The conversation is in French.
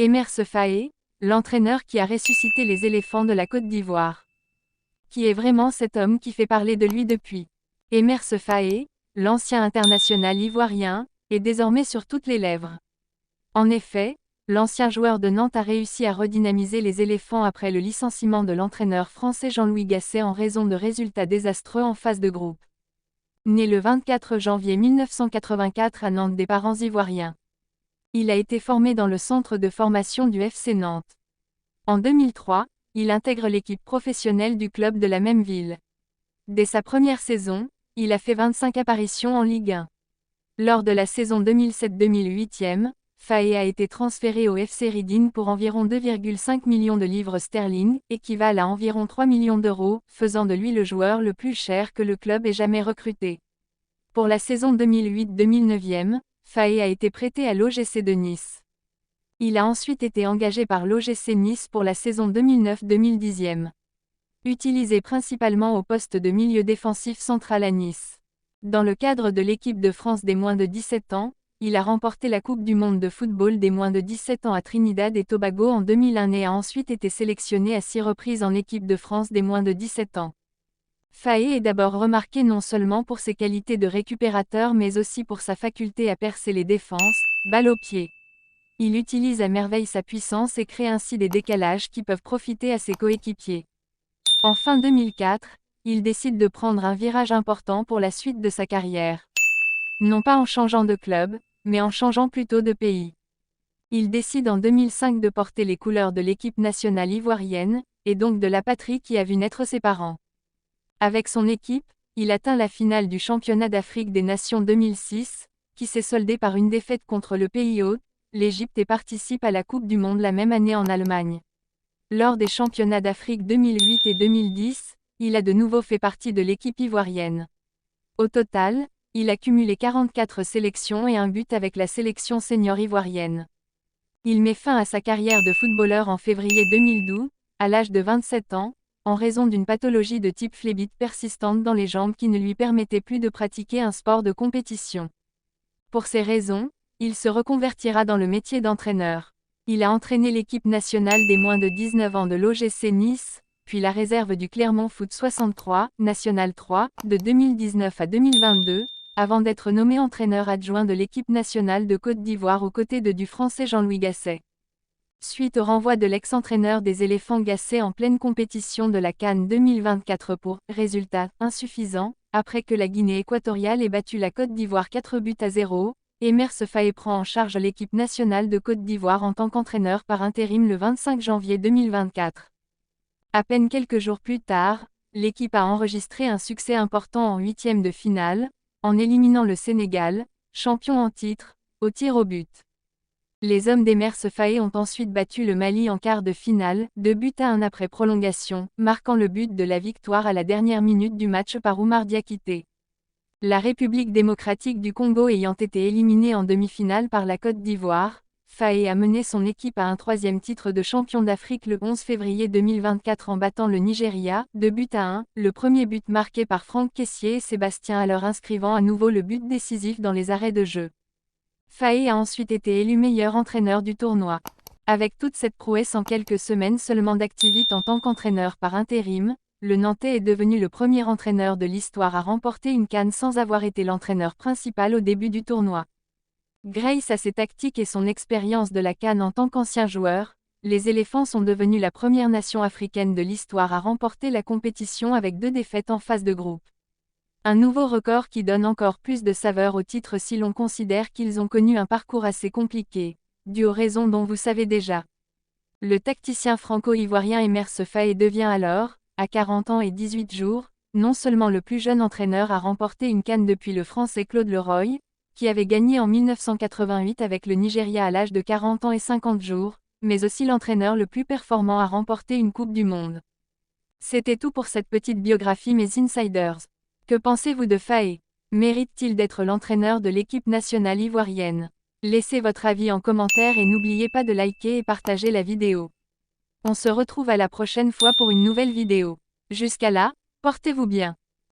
Emerse Faé, l'entraîneur qui a ressuscité les éléphants de la Côte d'Ivoire. Qui est vraiment cet homme qui fait parler de lui depuis? Emerse Faé, l'ancien international ivoirien, est désormais sur toutes les lèvres. En effet, l'ancien joueur de Nantes a réussi à redynamiser les éléphants après le licenciement de l'entraîneur français Jean-Louis Gasset en raison de résultats désastreux en phase de groupe. Né le 24 janvier 1984 à Nantes des parents ivoiriens. Il a été formé dans le centre de formation du FC Nantes. En 2003, il intègre l'équipe professionnelle du club de la même ville. Dès sa première saison, il a fait 25 apparitions en Ligue 1. Lors de la saison 2007-2008, Faé a été transféré au FC Reading pour environ 2,5 millions de livres sterling, équivalent à environ 3 millions d'euros, faisant de lui le joueur le plus cher que le club ait jamais recruté. Pour la saison 2008-2009, Faé a été prêté à l'OGC de Nice. Il a ensuite été engagé par l'OGC Nice pour la saison 2009-2010. Utilisé principalement au poste de milieu défensif central à Nice. Dans le cadre de l'équipe de France des moins de 17 ans, il a remporté la Coupe du monde de football des moins de 17 ans à Trinidad et Tobago en 2001 et a ensuite été sélectionné à 6 reprises en équipe de France des moins de 17 ans. Faé est d'abord remarqué non seulement pour ses qualités de récupérateur mais aussi pour sa faculté à percer les défenses, balle au pied. Il utilise à merveille sa puissance et crée ainsi des décalages qui peuvent profiter à ses coéquipiers. En fin 2004, il décide de prendre un virage important pour la suite de sa carrière. Non pas en changeant de club, mais en changeant plutôt de pays. Il décide en 2005 de porter les couleurs de l'équipe nationale ivoirienne, et donc de la patrie qui a vu naître ses parents. Avec son équipe, il atteint la finale du championnat d'Afrique des Nations 2006, qui s'est soldée par une défaite contre le pays hôte, l'Égypte et participe à la Coupe du monde la même année en Allemagne. Lors des championnats d'Afrique 2008 et 2010, il a de nouveau fait partie de l'équipe ivoirienne. Au total, il a cumulé 44 sélections et un but avec la sélection senior ivoirienne. Il met fin à sa carrière de footballeur en février 2012, à l'âge de 27 ans, en raison d'une pathologie de type phlébite persistante dans les jambes qui ne lui permettait plus de pratiquer un sport de compétition. Pour ces raisons, il se reconvertira dans le métier d'entraîneur. Il a entraîné l'équipe nationale des moins de 19 ans de l'OGC Nice, puis la réserve du Clermont Foot 63, National 3, de 2019 à 2022, avant d'être nommé entraîneur adjoint de l'équipe nationale de Côte d'Ivoire aux côtés du Français Jean-Louis Gasset. Suite au renvoi de l'ex-entraîneur des éléphants Gasset en pleine compétition de la CAN 2024 pour résultat insuffisant, après que la Guinée équatoriale ait battu la Côte d'Ivoire 4-0, Emerse Faé prend en charge l'équipe nationale de Côte d'Ivoire en tant qu'entraîneur par intérim le 25 janvier 2024. À peine quelques jours plus tard, l'équipe a enregistré un succès important en huitième de finale, en éliminant le Sénégal, champion en titre, au tir au but. Les hommes d'Emerse Faé ont ensuite battu le Mali en quart de finale, 2-1 après prolongation, marquant le but de la victoire à la dernière minute du match par Oumar Diakité. La République démocratique du Congo ayant été éliminée en demi-finale par la Côte d'Ivoire, Faé a mené son équipe à un troisième titre de champion d'Afrique le 11 février 2024 en battant le Nigeria, 2-1, le premier but marqué par Franck Kessié et Sébastien Haller inscrivant à nouveau le but décisif dans les arrêts de jeu. Faé a ensuite été élu meilleur entraîneur du tournoi. Avec toute cette prouesse en quelques semaines seulement d'activité en tant qu'entraîneur par intérim, le Nantais est devenu le premier entraîneur de l'histoire à remporter une CAN sans avoir été l'entraîneur principal au début du tournoi. Grâce à ses tactiques et son expérience de la CAN en tant qu'ancien joueur, les éléphants sont devenus la première nation africaine de l'histoire à remporter la compétition avec 2 défaites en phase de groupe. Un nouveau record qui donne encore plus de saveur au titre si l'on considère qu'ils ont connu un parcours assez compliqué, dû aux raisons dont vous savez déjà. Le tacticien franco-ivoirien Emerse Faé devient alors, à 40 ans et 18 jours, non seulement le plus jeune entraîneur à remporter une CAN depuis le Français Claude Leroy, qui avait gagné en 1988 avec le Nigeria à l'âge de 40 ans et 50 jours, mais aussi l'entraîneur le plus performant à remporter une Coupe du Monde. C'était tout pour cette petite biographie mes insiders. Que pensez-vous de Faé? Mérite-t-il d'être l'entraîneur de l'équipe nationale ivoirienne? Laissez votre avis en commentaire et n'oubliez pas de liker et partager la vidéo. On se retrouve à la prochaine fois pour une nouvelle vidéo. Jusqu'à là, portez-vous bien.